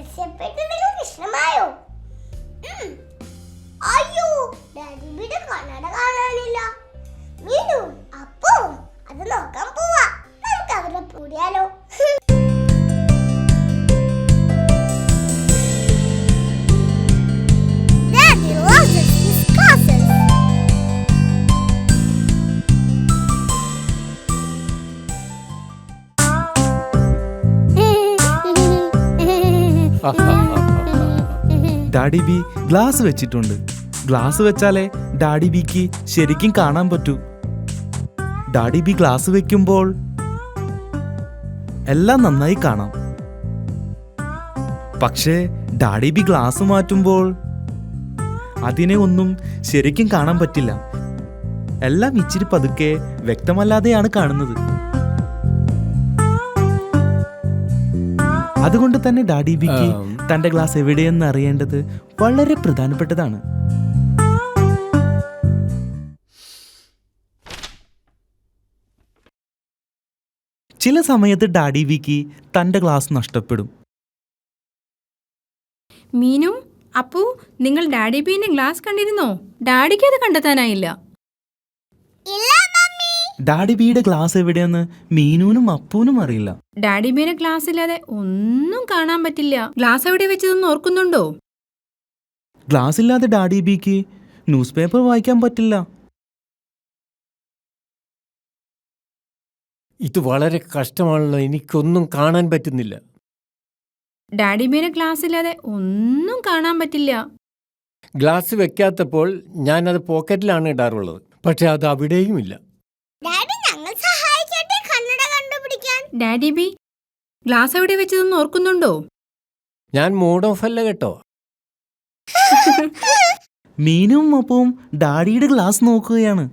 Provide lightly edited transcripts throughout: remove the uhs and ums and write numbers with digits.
പരിചയപ്പെട്ട് നിങ്ങൾക്ക് ഇഷ്ടമായോ? അയ്യോ, ഡാഡിയുടെ കണ്ണട കാണാനില്ല. മീനും അപ്പവും അത് നോക്കാൻ പോവാ. നമുക്ക് അവരുടെ കൂടിയാലോ? Daddy loves his cousins. Daddy B glass വെച്ചിട്ടുണ്ട്. ഗ്ലാസ് വെച്ചാലേ ഡാഡി ബിക്ക് ശരിക്കും കാണാൻ പറ്റൂ. ഡാഡി ബി ഗ്ലാസ് വെക്കുമ്പോൾ എല്ലാം നന്നായി കാണാം. പക്ഷേ ഡാഡി ബി ഗ്ലാസ് മാറ്റുമ്പോൾ അതിനെ ഒന്നും ശരിക്കും കാണാൻ പറ്റില്ല. എല്ലാം ഇച്ചിരി പതുക്കെ വ്യക്തമല്ലാതെയാണ് കാണുന്നത്. അതുകൊണ്ട് തന്നെ ഡാഡി ബിക്ക് തന്റെ ഗ്ലാസ് എവിടെയെന്ന് അറിയേണ്ടത് വളരെ പ്രധാനപ്പെട്ടതാണ്. ചില സമയത്ത് ഡാഡി ബിക്ക് തന്റെ ഗ്ലാസ് നഷ്ടപ്പെടും. മീനു, അപ്പു, നിങ്ങൾ ഡാഡി ബീന്റെ ഗ്ലാസ് കണ്ടിരുന്നോ? ഡാഡിക്ക് അത് കണ്ടെത്താനായില്ല. ഡാഡി ബിയുടെ ഗ്ലാസ് എവിടെയെന്ന് മീനുവിനും അപ്പൂനും അറിയില്ല. ഡാഡി ബീന്റെ ഗ്ലാസ് ഇല്ലാതെ ഒന്നും കാണാൻ പറ്റില്ല. ഗ്ലാസ് എവിടെ വെച്ചതെന്ന് ഓർക്കുന്നുണ്ടോ? ഗ്ലാസ് ഇല്ലാതെ ഡാഡി ബിക്ക് ന്യൂസ് പേപ്പർ വായിക്കാൻ പറ്റില്ല. ഇത് വളരെ കഷ്ടമാണല്ലോ, എനിക്കൊന്നും കാണാൻ പറ്റുന്നില്ല. ഡാഡി ബീന്റെ ഗ്ലാസ് ഇല്ലാതെ ഒന്നും കാണാൻ പറ്റില്ല. ഗ്ലാസ് വെക്കാത്തപ്പോൾ ഞാനത് പോക്കറ്റിലാണ് ഇടാറുള്ളത്. പക്ഷെ അത് അവിടെയും ഇല്ല. ഡാഡി ബി ഗ്ലാസ് എവിടെ വെച്ചതെന്ന് ഓർക്കുന്നുണ്ടോ? ഞാൻ മൂഡ് ഓഫ് അല്ല കേട്ടോ. മീനും അപ്പവും ഡാഡിയുടെ ഗ്ലാസ് നോക്കുകയാണ്.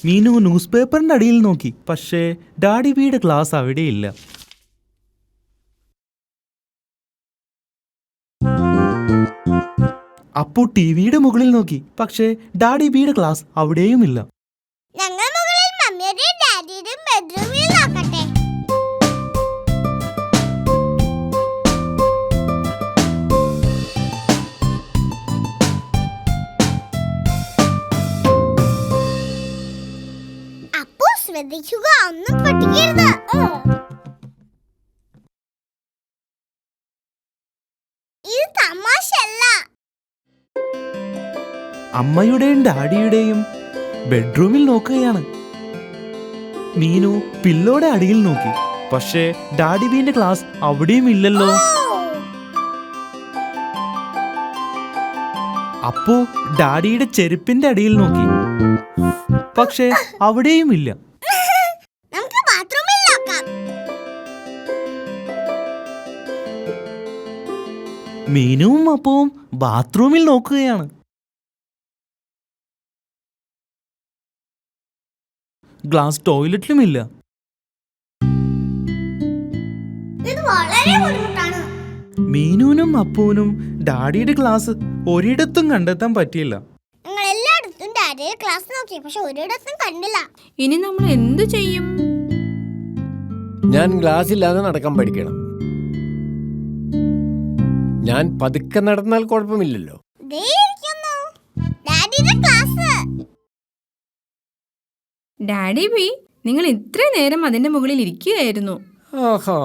മീനു ന്യൂസ് പേപ്പറിന്റെ അടിയിൽ നോക്കി. പക്ഷേ ഡാഡി ബിയുടെ ഗ്ലാസ് അവിടെയില്ല. അപ്പു ടിവിയുടെ മുകളിൽ നോക്കി. പക്ഷേ ഡാഡി ബിയുടെ ഗ്ലാസ് അവിടെയുമില്ല. ശ്രദ്ധിക്കുക, ഒന്നും പൊട്ടിക്കരുത്. ഇത് തമാശയല്ല. അമ്മയുടെയും ഡാഡിയുടെയും ബെഡ്റൂമിൽ നോക്കുകയാണ്. മീനു പില്ലോടെ അടിയിൽ നോക്കി. പക്ഷേ ഡാഡി ബീന്റെ ഗ്ലാസ് അവിടെയും ഇല്ലല്ലോ. അപ്പു ഡാഡിയുടെ ചെരുപ്പിന്റെ അടിയിൽ നോക്കി. പക്ഷേ അവിടെയും ഇല്ല. മീനുവും അപ്പവും ബാത്റൂമിൽ നോക്കുകയാണ്. ഗ്ലാസ് ടോയ്ലറ്റിലുമില്ല. മീനുവിനും അപ്പൂനും ഡാഡിയുടെ ഗ്ലാസ് ഒരിടത്തും കണ്ടെത്താൻ പറ്റിയില്ല. ഇനി നമ്മൾ എന്തു ചെയ്യും? ഞാൻ ഗ്ലാസ് ഇല്ലാതെ നടക്കാൻ പഠിക്കണം. ഞാൻ പതുക്കെ നടന്നാൽ കുഴപ്പമില്ലല്ലോ. ഡാഡി ബി, നിങ്ങൾ ഇത്ര നേരം അതിന്റെ മുകളിൽ ഇരിക്കുകയായിരുന്നു. ആഹാ,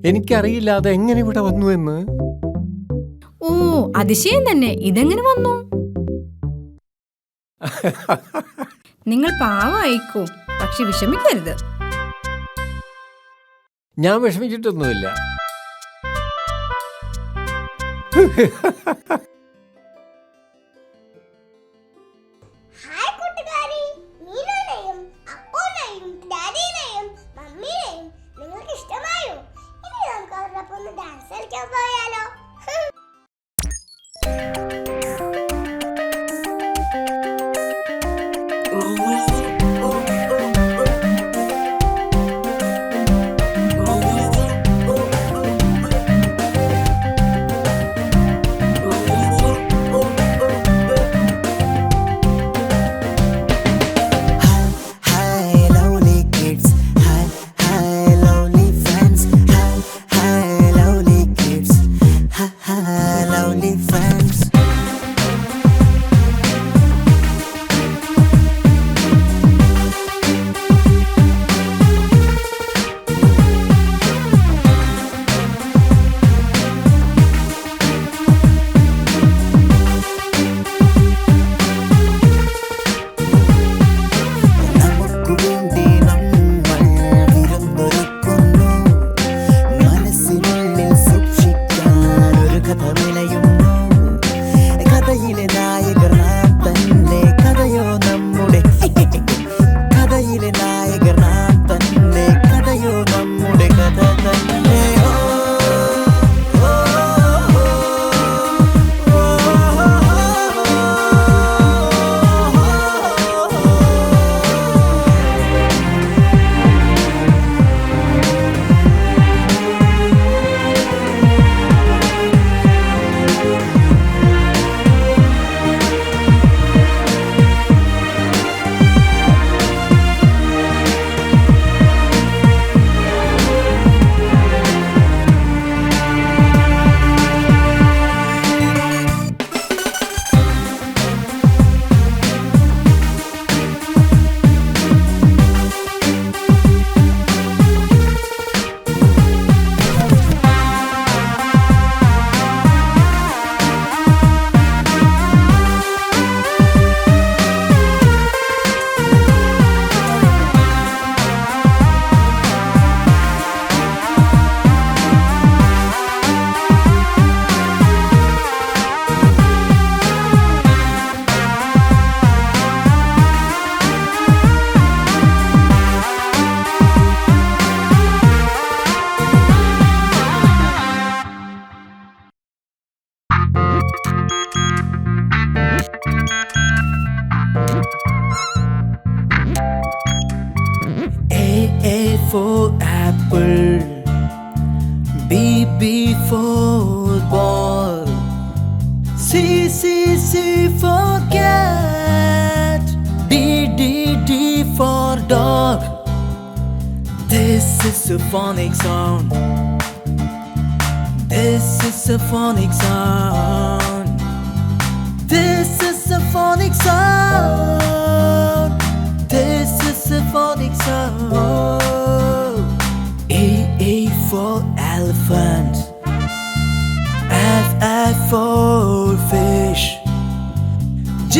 എനിക്കറിയില്ല അത് എങ്ങനെ ഇവിടെ വന്നു എന്ന്. ഓ, അതിശയം തന്നെ. ഇതെങ്ങനെ വന്നു? നിങ്ങൾ പാവമായിക്കോ, പക്ഷെ വിഷമിക്കരുത്. ഞാൻ വിഷമിച്ചിട്ടൊന്നുമില്ല. ഹായ് കൂട്ടുകാരി, മീനുവിനെയും അപ്പൂനെയും ഡാഡിയെയും മമ്മിയെയും നിങ്ങൾക്ക് ഇഷ്ടമായോ? ഇനി നമുക്ക് അവരോടൊപ്പം ഒന്ന് ഡാൻസ് കളിക്കാൻ പോയാലോ? is a phonic sound. This is a phonic sound. This is a phonic sound. This is a phonic sound. A for elephant. F for fish. G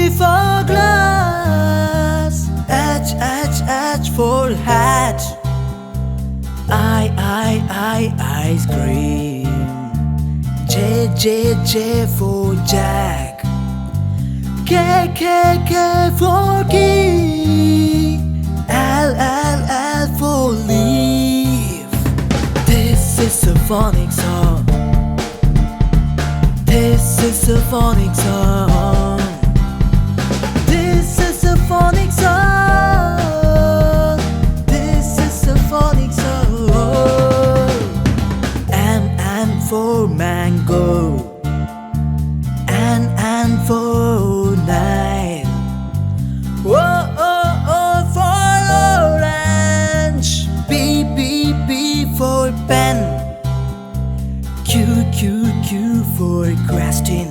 for glass. H for hat. Ice cream. J for Jack. K for key. L for leaf. This is a phonic sound. This is a phonic sound. This is a phonic sound. This is a phonic sound. M for mango. N for nine. O for orange. B for pen. Q for Grastin.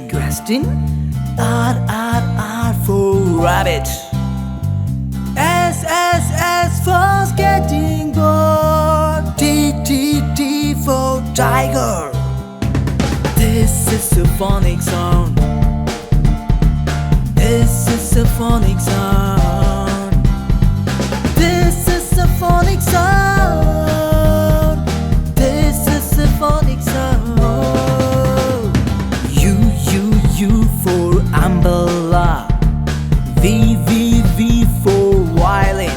R for rabbit. S for skating board. T for tiger. This is a phonic sound. This is a phonic sound. This is a phonic sound. This is a phonic sound. U for umbrella. V for violin.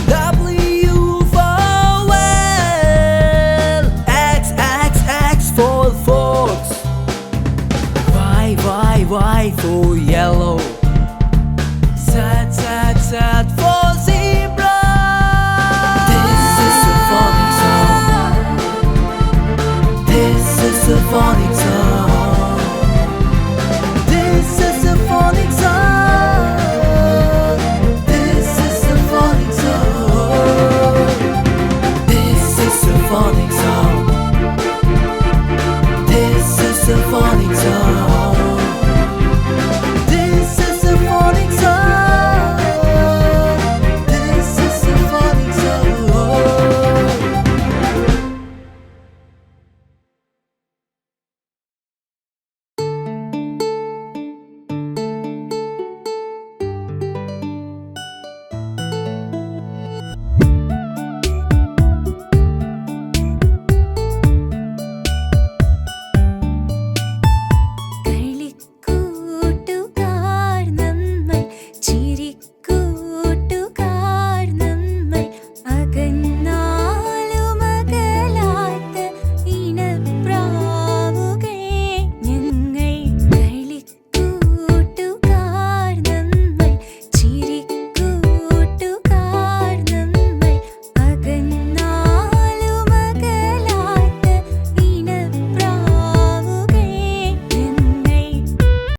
W for whale. X for fox. Y for yellow. Z for